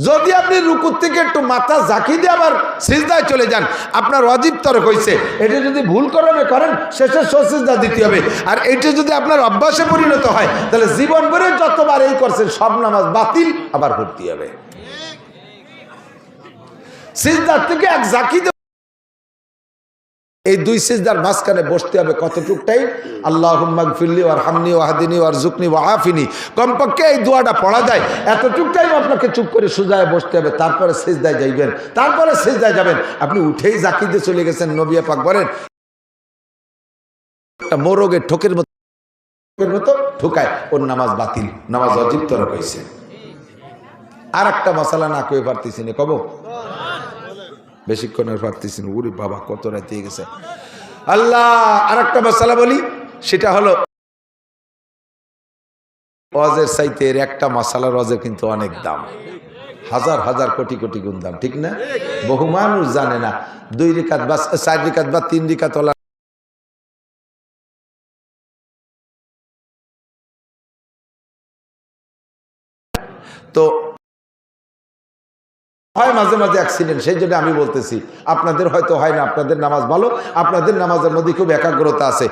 যদি আপনি রুকুর থেকে একটু মাথা ঝাঁকি দিয়ে আবার সিজদায় চলে যান, আপনার ওয়াজিব তরক হয়েছে। এটা যদি ভুল করেন শেষে সিজদা দিতে হবে। আর এটা যদি আপনার অভ্যাসে পরিণত হয়, তাহলে জীবন ভরে যতবার এই করছেন সব নামাজ বাতিল, আবার করতে হবে। সিজদার থেকে এক ঝাঁকি এই দুই সিজদার মাঝখানে বসতে হবে কতটুক টাইম? আল্লাহুম্মা গফিরলি ওয়ারহামনি ওয়াহদিনি ওয়ারযুকনি ওয়াআফিনি। কমপক্ষে এই দোয়াটা পড়া যায় এতটুক টাইম আপনাকে চুপ করে সুজায় বসতে হবে, তারপরে সিজদায় যাইবেন, তারপরে সিজদায় যাবেন। আপনি উঠেই জাকি দিয়ে চলে গেছেন, নবী পাক বলেন একটা মোরগের ঠোকের মতো ঠোকায়, ওর নামাজ বাতিল, নামাজ ওয়াজিব তরক হইছে। আর একটা মশালা না কয়ে পারতেছি না, কব বেশিক্ষণের পারতেছি না, উরি বাবা কত রাতে গেছে। আল্লাহ, আর একটা মশালা বলি, সেটা হলো ওয়াজের চাইতে এর একটা মশালার ওয়াজের কিন্তু অনেক দাম, হাজার হাজার কোটি কোটি গুণ দাম, ঠিক না? বহু মানুষ জানে না 2 রিকাত বা 4 রিকাত বা 3 রিকাত ওলা তো হয়, মাঝে মাঝে অ্যাক্সিডেন্ট। সেই জন্য আমি বলতেছি, আপনাদের হয়তো হয় না, আপনাদের নামাজ ভালো, আপনাদের নামাজের মধ্যে খুব একাগ্রতা আছে।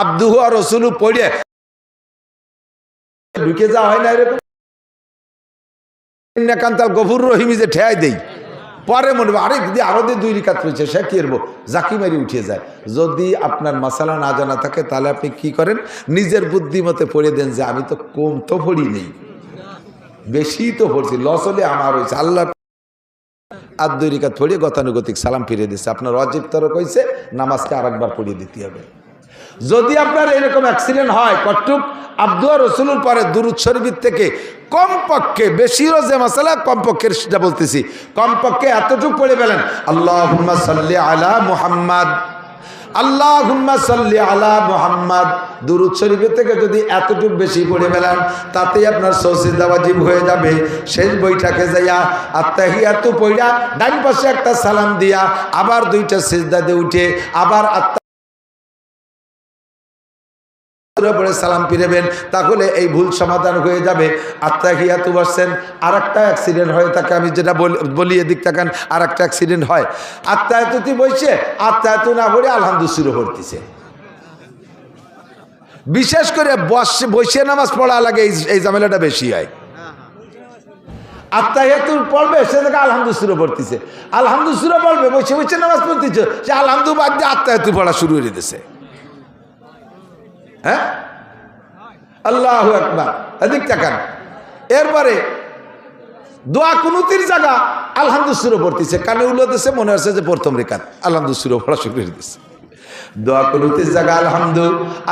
আব্দুহু আর রসুলু পড়ে ঢুকে যাওয়া হয় না, এরকম কান্তাল গফুর রহিমি যে ঠেয়াই দেই, পরে মনে হবে আরেক দিয়ে আরো 2 রিকাত রয়েছে, সে কি করবো, জাকি মারি উঠিয়ে যায়। যদি আপনার মাসালা না জানা থাকে, তাহলে আপনি কি করেন, নিজের বুদ্ধি মতে পড়ে দেন যে আমি তো কম তো পড়ি নেই, বেশি তো পড়ছি, লস হলে আমার হয়েছে। আল্লাহ আর 2 রিকাত পড়িয়ে গতানুগতিক সালাম ফিরিয়ে দিচ্ছে, আপনার ওয়াজিব তরক হয়েছে, নামাজকে আরেকবার পড়িয়ে দিতে হবে। যদি আপনার এরকম অ্যাক্সিডেন্ট হয়, কটুক আব্দুয়া রসুলুর পরে দুরূদ শরীফের থেকে কমপক্ষে, বেশি রোজে মাসালা কমপক্ষে সেটা বলতেছি, কমপক্ষে এতটুকু পড়ে ফেলেন, আল্লাহুম্মা সাল্লি আলা মুহাম্মাদ, আল্লাহুম্মা সাল্লি আলা মুহাম্মাদ। দুরূদ শরীফের থেকে যদি এতটুকু বেশি পড়ে ফেলেন, তাতেই আপনার সিজদা ওয়াজিব হয়ে যাবে। শেষ বইটাকে যাইয়া আত্তাহিয়াতু পড়া, ডান পাশে একটা সালাম দিয়া, আবার 2টা সিজদা দিয়ে উঠে আবার পরে সালাম ফিরেবেন, তাহলে এই ভুল সমাধান হয়ে যাবে। আত্তাহিয়াতু বসছেন, আর একটা অ্যাক্সিডেন্ট হয়ে থাকে, আমি যেটা বলি এদিক তাকান, আর একটা অ্যাক্সিডেন্ট হয়, আত্তাহিয়াতুতে বসছে, আত্তাহিয়াতু না পড়ে আলহামদুলিল্লাহ শুরু করতেছে। বিশেষ করে বসে নামাজ পড়া লাগে, এই ঝামেলাটা বেশি হয়। আত্তাহিয়াতু পড়বে, সে থেকে আলহামদুলিল্লাহ শুরু করতেছে, আলহামদুলিল্লাহ পড়বে, বসে বসে নামাজ পড়তেছে, সে আলহামদুলিল্লাহ বাদ দিয়ে আত্তাহিয়াতু পড়া শুরু করে দিতেছে। হ্যাঁ, আল্লাহু আকবার, এদিক তাকান। এরপরে দোয়া কুনুতির জায়গা আলহামদুলিল্লাহ পড়তেছে, কানে উল্লো দিচ্ছে, মনে হচ্ছে যে প্রথম রিকাত, আলহামদুলিল্লাহ পড়া শুরু করে দিচ্ছে। দোয়া কুনুতির জায়গা আলহামদু,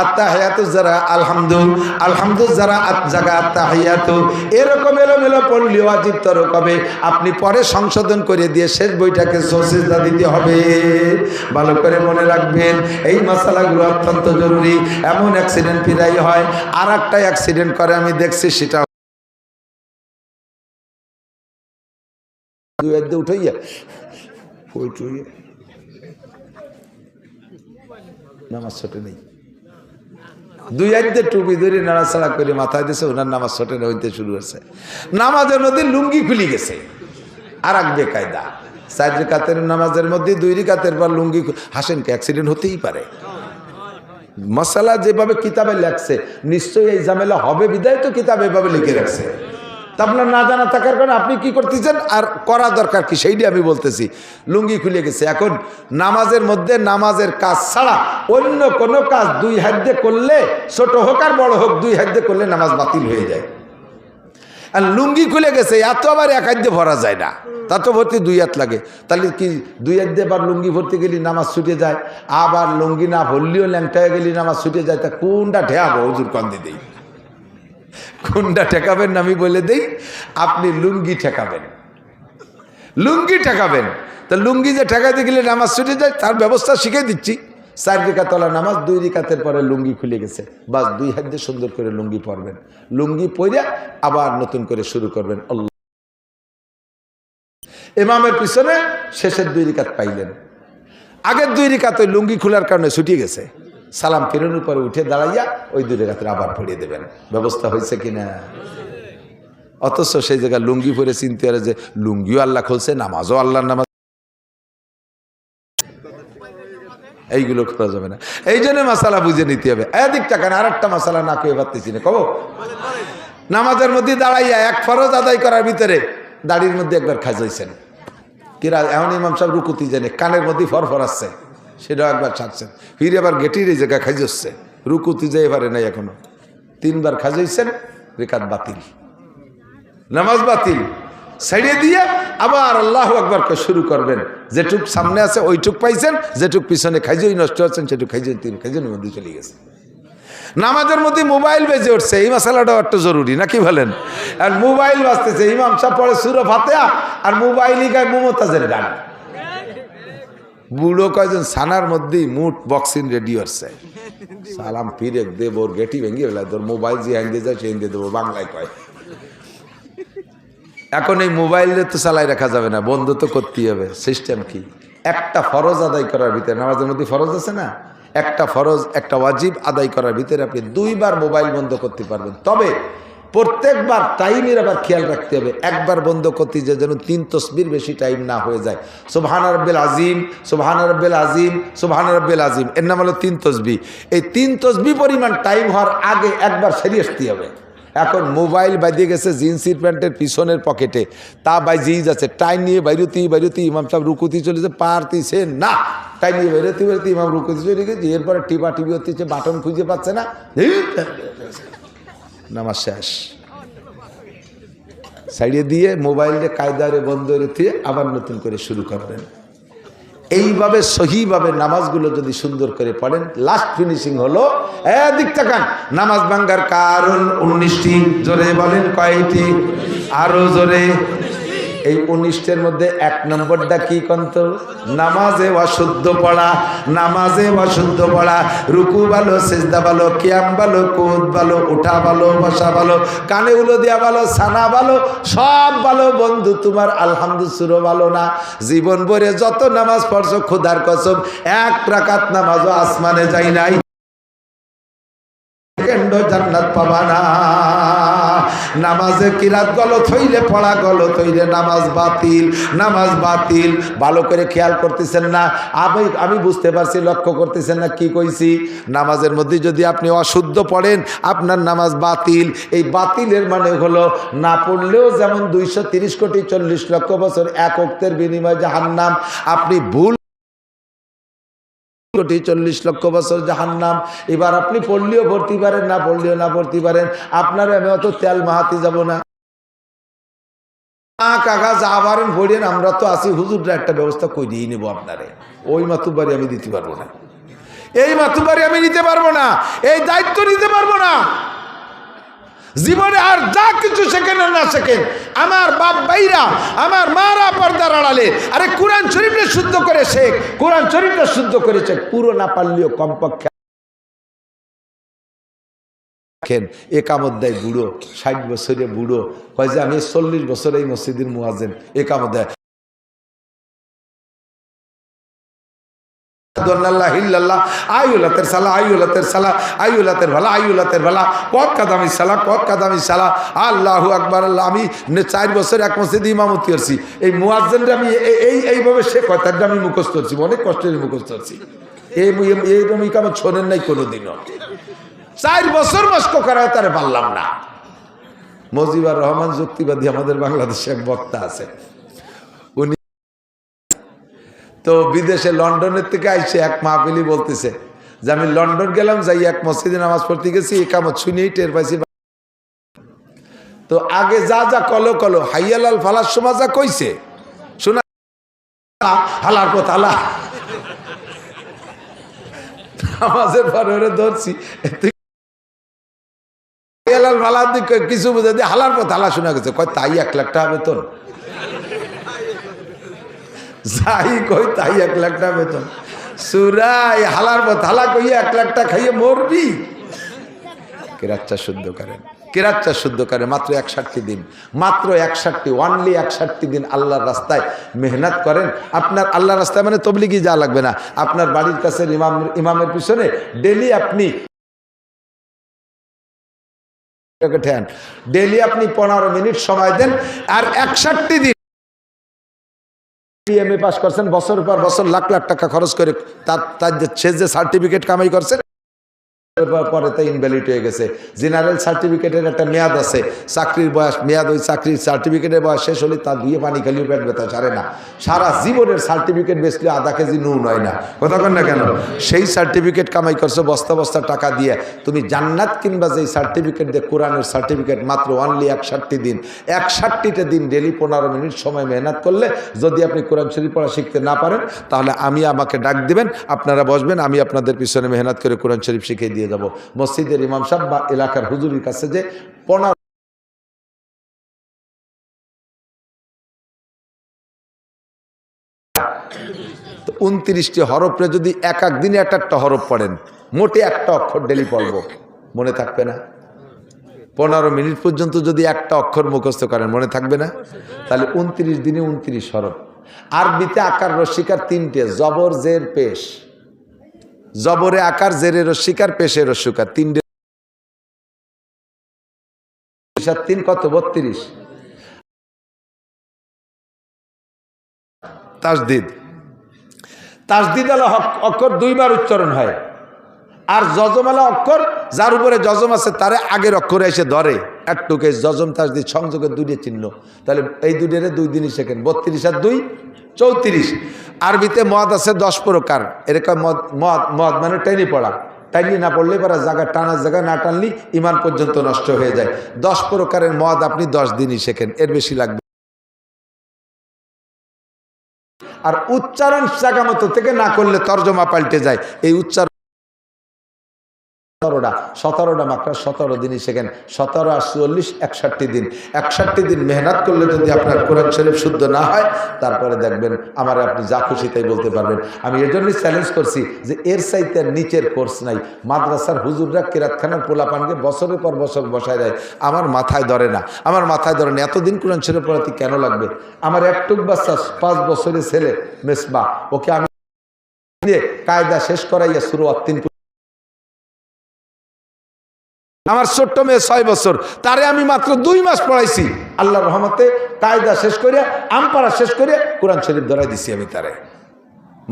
আত্তাহিয়াতু যারা আলহামদু, আলহামদু যারা জায়গা আত্তাহিয়াতু, এরকম এলোমেলো পড়লে ওয়াজিব তরক হবে। আপনি পরে সংশোধন করে দিয়ে শেষ বইটাকে সিজদা দিতে হবে। ভালো করে মনে রাখবেন, এই মাসালাগুলো অত্যন্ত জরুরি। এমন অ্যাক্সিডেন্ট প্রায় হয়, আর একটা অ্যাক্সিডেন্ট করে আমি দেখছি, সেটা উঠাইয়া নামাজ ছোটে নেই, 2 হাতে টুপি ধরে নাড়াচাড়া করে মাথায় দিয়েছে, ওনার নামাজ ছোটে হইতে শুরু হয়েছে। নামাজের মধ্যে লুঙ্গি খুলে গেছে, আর এক বেকায়দা। 4 রিকাতের নামাজের মধ্যে 2 রিকাতের পর লুঙ্গি, হাসেন কি, অ্যাক্সিডেন্ট হতেই পারে। মশালা যেভাবে কিতাবে লেখছে, নিশ্চয়ই এই ঝামেলা হবে, বিদায় তো কিতাবে এভাবে লিখে রাখছে। তা আপনার না জানা থাকার কারণে আপনি কি করতেছেন, আর করা দরকার কি, সেইটি আমি বলতেছি। লুঙ্গি খুলে গেছে, এখন নামাজের মধ্যে নামাজের কাজ ছাড়া অন্য কোনো কাজ 2 হাত দিয়ে করলে, ছোট হোক আর বড় হোক, 2 হাত দিয়ে করলে নামাজ বাতিল হয়ে যায়। আর লুঙ্গি খুলে গেছে, এত আবার 1 হাত দিয়ে ভরা যায় না, তা তো ভর্তি 2 হাত লাগে। তাহলে কি 2 হাত দিয়ে আবার লুঙ্গি ভর্তি গেলে নামাজ ছুটে যায়, আবার লুঙ্গি না ভরলেও ল্যাংটায় গেলে নামাজ ছুটে যায়। তা কোনটা ঠেয়াবো, হুজুর কান্দি দেই, কোনটা ঠেকাবেন আমি বলে দেই। আপনি লুঙ্গি ঠেকাবেন, লুঙ্গি ঠেকাবেন। তা লুঙ্গি যে ঠেকাতে গেলে নামাজ ছুটে যায়, তার ব্যবস্থা শিখে দিচ্ছি। 4 রিকাতওয়ালা নামাজ, 2 রিকাতের পরে লুঙ্গি খুলে গেছে, বাস 2 হাত দিয়ে সুন্দর করে লুঙ্গি পরবেন, লুঙ্গি পরে আবার নতুন করে শুরু করবেন। আল্লাহ, ইমামের পিছনে শেষের 2 রিকাত পাইলেন, আগের 2 রিকাত ওই লুঙ্গি খোলার কারণে ছুটিয়ে গেছে, সালাম ফিরানোর পরে উঠে দাঁড়াইয়া ওই 2 রিকাতের আবার পড়িয়ে দেবেন। ব্যবস্থা হয়েছে কিনা? অথচ সেই জায়গায় লুঙ্গি পরে চিনতে পারে যে লুঙ্গিও আল্লাহ খুলছে, নামাজও আল্লাহর নামাজ, এইগুলো করা যাবে না। এই জন্য মাসালা বুঝে নিতে হবে। এদিক টাকা আর একটা মাসালা না কয়ে পারতেছি না, কব নামাজের মধ্যে দাঁড়াইয়া এক ফরজ আদায় করার ভিতরে দাড়ির মধ্যে একবার খাজাইছেন, কিরা এমন ইমাম সাহেব রুকুতি জানে কানের মধ্যে ফরফর আসছে, সেটাও একবার ছাড়ছেন, ফিরে আবার গেটির এই জায়গায় খাইজচ্ছে, রুকুতি যাই পারে নাই এখনো, 3 বার খাজাইছেন, রেকাত বাতিল, নামাজ বাতিল। ছেড়ে দিয়ে আবার আল্লাহু আকবার শুরু করবেন, যেটুক সামনে আছে ওইটুক পাইছেন, যেটুক পিছনে খাইজই নষ্ট হচ্ছেন সেটুক খাইজই 3 খাইজনের মধ্যে চলে গেছে। নামাজের মধ্যে মোবাইল বেজে উঠছে, এই মশালাটাও একটু জরুরি নাকি বলেন? আর মোবাইল বাজতেছে, ইমাম সাহেব পড়ে সূরা ফাতিহা আর মোবাইলই গায় মুমতাজের গান। বুড়ো কয়জন সানার মধ্যেই মুট বক্সিং রেডি হচ্ছে, সালাম ফিরে দেব, ওর গেটি ভেঙে ফেলা, তোর মোবাইল যে হ্যাং দিয়ে যায় সে দিয়ে দেবো, বাংলায় কয়। এখন এই মোবাইলে তো চালাই রাখা যাবে না, বন্ধ তো করতেই হবে। সিস্টেম কি? একটা ফরজ আদায় করার ভিতরে, নামাজের মধ্যে ফরজ আছে না, একটা ফরজ একটা ওয়াজিব আদায় করার ভিতরে আপনি 2 বার মোবাইল বন্ধ করতে পারবেন। তবে প্রত্যেকবার টাইমের আবার খেয়াল রাখতে হবে, একবার বন্ধ করতে যে যেন 3 তসবির বেশি টাইম না হয়ে যায়। সুবহান রাব্বিল আজিম, সুবহান রাব্বিল আজিম, সুবহান রাব্বিল আজিম, এর নাম হলো 3 তসবিহ। এই 3 তসবিহ পরিমাণ টাইম হওয়ার আগে একবার সেরে আসতে হবে। এখন মোবাইল বাজিয়ে গেছে জিন্সের প্যান্টের পিছনের পকেটে, তা বাজিয়েই যাচ্ছে, টাইম নিয়ে বাইরতি ইমাম সাহেব রুকুতি চলেছে, পারতেছেন না, টাইম নিয়ে বেরোতে ইমাম রুকুতি চলে গেছে, এরপরে টিপি হচ্ছে, বাটন খুঁজে পাচ্ছে না, নামাজ শেষ। সাইডে দিয়ে মোবাইলে কায়দারে বন্ধ রেখে আবার নতুন করে শুরু করবেন। এইভাবে সহিভাবে নামাজগুলো যদি সুন্দর করে পড়েন, লাস্ট ফিনিশিং হলো এদিক তাকান, নামাজ ভাঙ্গার কারণ 19টি। জোরে বলেন কয়টি? আরো জোরে। এই 19টের মধ্যে 1 নম্বরটা কি কন্ত? নামাজে অশুদ্ধ পড়া। নামাজে অশুদ্ধ পড়া, রুকু ভালো, সেজদা ভালো, কিয়াম ভালো, কুদ ভালো, উঠা ভালো, বসা ভালো, কানে উলো দেওয়া ভালো, সানা ভালো, সব ভালো বন্ধু, তোমার আলহামদুলিল্লাহ ভালো না। জীবন ভরে যত নামাজ পড়ছো খোদার কসম 1 রাকাত নামাজও আসমানে যাই নাই, জান্নাত পাবা না। নামাজে কিরাত গলত হইলে, পড়া গলত হইলে নামাজ বাতিল, নামাজ বাতিল। ভালো করে খেয়াল করতেছেন না, আমি বুঝতে পারছি, লক্ষ্য করতেছেন না কি কইছি। নামাজের মধ্যে যদি আপনি অশুদ্ধ পড়েন আপনার নামাজ বাতিল। এই বাতিলের মানে হলো না পড়লেও যেমন 230 কোটি 40 লক্ষ বছর 1 ওয়াক্তের বিনিময়ে জাহান্নাম, আপনি ভুল 40 লক্ষ বছর জাহান্নাম। এবার আপনি পড়লেও পড়তে পারেন, না পড়লেও না পড়তে পারেন, আপনার আমি অত তেল মাহাতে যাব না। কাকা যা পারেন পড়েন, আমরা তো আছি, হুজুররা একটা ব্যবস্থা করিয়ে নেবো আপনারে। ওই মাতুবাড়ি আমি দিতে পারবো না, এই মাতুবাড়ি আমি নিতে পারবো না, এই দায়িত্ব নিতে পারবো না। জীবনে আর যা কিছু শেখেন না শেখেন, আমার বাপ ভাইরা, আমার মারা পর্দার আড়ালে, আরে কোরআন শরীফটা শুদ্ধ করে শেখ, কোরআন শরীফটা শুদ্ধ করেছে, পুরো না পারলেও কমপক্ষে একামত দেয় বুড়ো, 60 বছরে বুড়ো, কয় যে আমি 40 বছর এই মসজিদের মুয়াজ্জিন, একামত দেয়। আইউলাতের সালা, আইউলাতের সালা, আইউলাতের ভালা, আইউলাতের ভালা, কত কাদামি সালা, কত কাদামি সালা, আল্লাহু আকবার। আল্লাহ, আমি 4 বছর এক মসজিদে ইমামতি করছি, এই মুয়াজ্জিনটা আমি এইভাবে সে কথাটা আমি মুখস্থ করছি, অনেক কষ্টের মুখস্থ করছি। এইরকম ইকামত শোনেন নাই কোনোদিনও, 4 বছর মস্ক করা তারে পারলাম না। মুজিবুর রহমান যুক্তিবাদী আমাদের বাংলাদেশে এক বক্তা আছে, উনি তো বিদেশে লন্ডনের থেকে আইসে এক মাহফিলি বলতেছে যে আমি লন্ডন গেলাম, যাই এক মসজিদে নামাজ পড়তে গেছি, একামত শুনেই টের পাইছি। তো আগে যা যা কলো কলো হাইয়ালাল ফালার সময় যা কইছে শোনা, হালার পথ হালা, নামাজের পরে ওরে ধরছি, হাইয়ালাল ফালার দিক কিছু বুঝে দিয়ে হালার পথ হালা শোনা গেছে, কয় তাই 1 লাখ টাকা বেতন, যাই কই তাই 1 লাখ টাকা বেতন, সুরাই হালার পথ হালা কইয়া 1 লাখ টাকা খাইয়ে মরবি। কেরাতটা শুদ্ধ করেন, কেরাতটা শুদ্ধ করেন, মাত্র 61 দিন, মাত্র 61, ওনলি 61 দিন আল্লাহর রাস্তায় মেহনত করেন। আপনার আল্লাহর রাস্তায় মানে তবলিগি যা লাগবে না, আপনার বাড়ির কাছে ইমামের পিছনে ডেলি আপনি ঠেন ডেলি আপনি 15 মিনিট সময় দেন, আর 61 দিন এমএ পাস করছেন, বছর পর বছর লাখ লাখ টাকা খরচ করে তার যে সার্টিফিকেট কামাই করছেন, পরে তো ইনভ্যালিড হয়ে গেছে। জেনারেল সার্টিফিকেটের একটা মেয়াদ আছে, চাকরির বয়স মেয়াদ, ওই চাকরির সার্টিফিকেটের বয়স শেষ হলে তার দিয়ে পানি খালিও পেট ব্যথা ছাড়ে না। সারা জীবনের সার্টিফিকেট বেচলে আধা কেজি নুন হয় না, কথা কন না কেন? সেই সার্টিফিকেট কামাই করছো বস্তা বস্তা টাকা দিয়ে, তুমি জান্নাত কিনবা যেই সার্টিফিকেট দিয়ে, কোরআনের সার্টিফিকেট মাত্র অনলি 61 দিন। 61টা দিন ডেলি 15 মিনিট সময় মেহনত করলে যদি আপনি কোরআন শরীফ পড়া শিখতে না পারেন, তাহলে আমাকে ডাক দিবেন, আপনারা বসবেন, আমি আপনাদের পিছনে মেহনত করে কোরআন শরীফ শিখিয়ে দিয়ে যাব। মসজিদের ইমাম সাহেব বা এলাকার হুজুরের কাছে যে 29টি হরফে যদি এক দিনে একটা হরফ পড়েন, মোটে একটা অক্ষর ডেলি পড়ব, মনে থাকবে না? 15 মিনিট পর্যন্ত যদি একটা অক্ষর মুখস্থ করেন, মনে থাকবে না? তাহলে 29 দিনে 29 হরফ। আরবিতে আকার রস্বীকার 3টে, জবর জের পেশ। জবরে আকার, জেরে রস্বীকার, পেশে রস্বীকার, 3টে। 3 কত? 32। তাসদিদ, তাসদিদ আলা অক্ষর 2 বার উচ্চারণ হয়। আর যজম আলা অক্ষর, যার উপরে যজম আছে তারে আগের অক্ষরে এসে ধরে, একটুকে যজম তাসদিদ সংযোগের 2টে চিহ্ন। তাহলে এই 2টের 2 দিনই শেখেন। 32 আর 2 34। আরবিতে মদ আছে 10 প্রকার। এরকম মদ মানে টেনে পড়া, টাইনি না পড়লে পরে জায়গা টানার জায়গায় না টানলি ইমান পর্যন্ত নষ্ট হয়ে যায়। 10 প্রকারের মদ আপনি 10 দিনই শেখেন, এর বেশি লাগবে। আর উচ্চারণ জায়গা মতো থেকে না করলে তর্জমা পাল্টে যায়। এই উচ্চারণ 17টা মাত্রা 17 দিনই শেখেন। 17 আর 44 61 দিন। 61 দিন মেহনত করলে যদি আপনার কোরআন শরীফ শুদ্ধ না হয়, তারপরে দেখবেন আমার আপনি যা খুশি তাই বলতে পারবেন। আমি এর জন্যই চ্যালেঞ্জ করছি যে এর চাইতে নিচের কোর্স নাই। মাদ্রাসার হুজুররা কিরাতখানার পোলাপানকে বছরের পর বছর বসায় দেয়, আমার মাথায় ধরে না, আমার মাথায় ধরে না। এতদিন কোরআন শরীফ পড়াতে কেন লাগবে? আমার একটুক বাচ্চা 5 বছরের ছেলে মেসবা, ওকে আমি কায়দা শেষ করাইয়া সূরা আত-তিন, আমার ছোট্ট মেয়ে 6 বছর, তারে আমি মাত্র 2 মাস পড়াইছি। আল্লাহর রহমতে কায়দা শেষ করে, আমপারা শেষ করে কোরআন শরীফ ধরাই দিছি আমি তারে।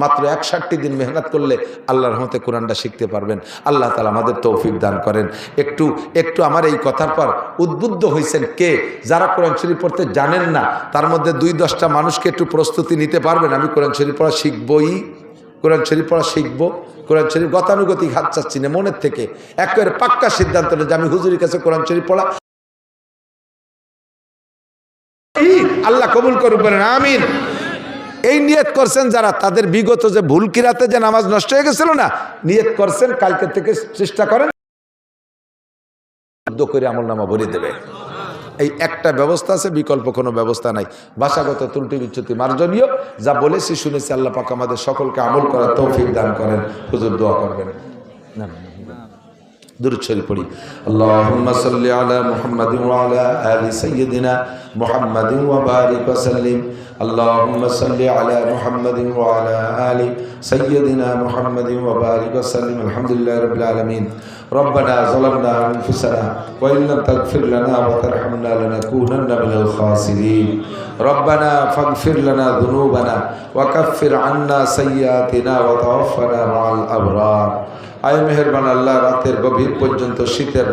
মাত্র 61 দিন মেহনত করলে আল্লাহর রহমতে কোরআনটা শিখতে পারবেন। আল্লাহ তাআলা আমাদের তৌফিক দান করেন। একটু আমার এই কথার পর উদ্বুদ্ধ হয়েছেন কে? যারা কোরআন শরীফ পড়তে জানেন না, তার মধ্যে 2-10টা মানুষকে একটু প্রস্তুতি নিতে পারবেন। আমি কোরআন শরীফ পড়া শিখবই, কোরআন শরীফ পড়া শিখবো। কোরআন শরীফ গতানুগতিক হাত চাচ্ছি না, মনের থেকে একেবারে পাক্কা সিদ্ধান্ত নেই যে আমি হুজুরের কাছে কোরআন শরীফ পড়া। আল্লাহ কবুল করবেন, আমিন। এই নিয়ত করছেন যারা, তাদের বিগত যে ভুল কিরাতে যে নামাজ নষ্ট হয়ে গেছিল না, নিয়ত করছেন কালকে থেকে চেষ্টা করেন করে আমলনামা ভরে দেবে। এই একটা ব্যবস্থা আছে, বিকল্প কোনো ব্যবস্থা নাই। ভাষাগত ত্রুটি বিচ্যুতি মার্জনীয়, যা বলেছি শুনেছি, আল্লাহ পাক আমাদের সকলকে আমল করার তৌফিক দান করেন। হুজুর দোয়া করবেন। না দুরূদ শরীফ পড়ি। আল্লাহুম্মা সাল্লি আলা মুহাম্মাদিন ওয়া আলা আলি সাইয়্যিদিনা মুহাম্মাদিন ওয়া বারিক ওয়া সাল্লিম। আল্লাহুম্মা সাল্লি আলা মুহাম্মাদিন ওয়া আলা আলি সাইয়্যিদিনা মুহাম্মাদিন ওয়া বারিক ওয়া সাল্লিম। আলহামদুলিল্লাহি রাব্বিল আলামিন। ربنا ظلمنا أنفسنا وإن لم تغفر لنا وترحمنا لنكونن من الخاسرين. ربنا فاغفر لنا ذنوبنا وكفر عنا سيئاتنا وتوفنا مع الأبرار. আয় মেহেরবান আল্লাহ, রাতের গভীর পর্যন্ত শীতের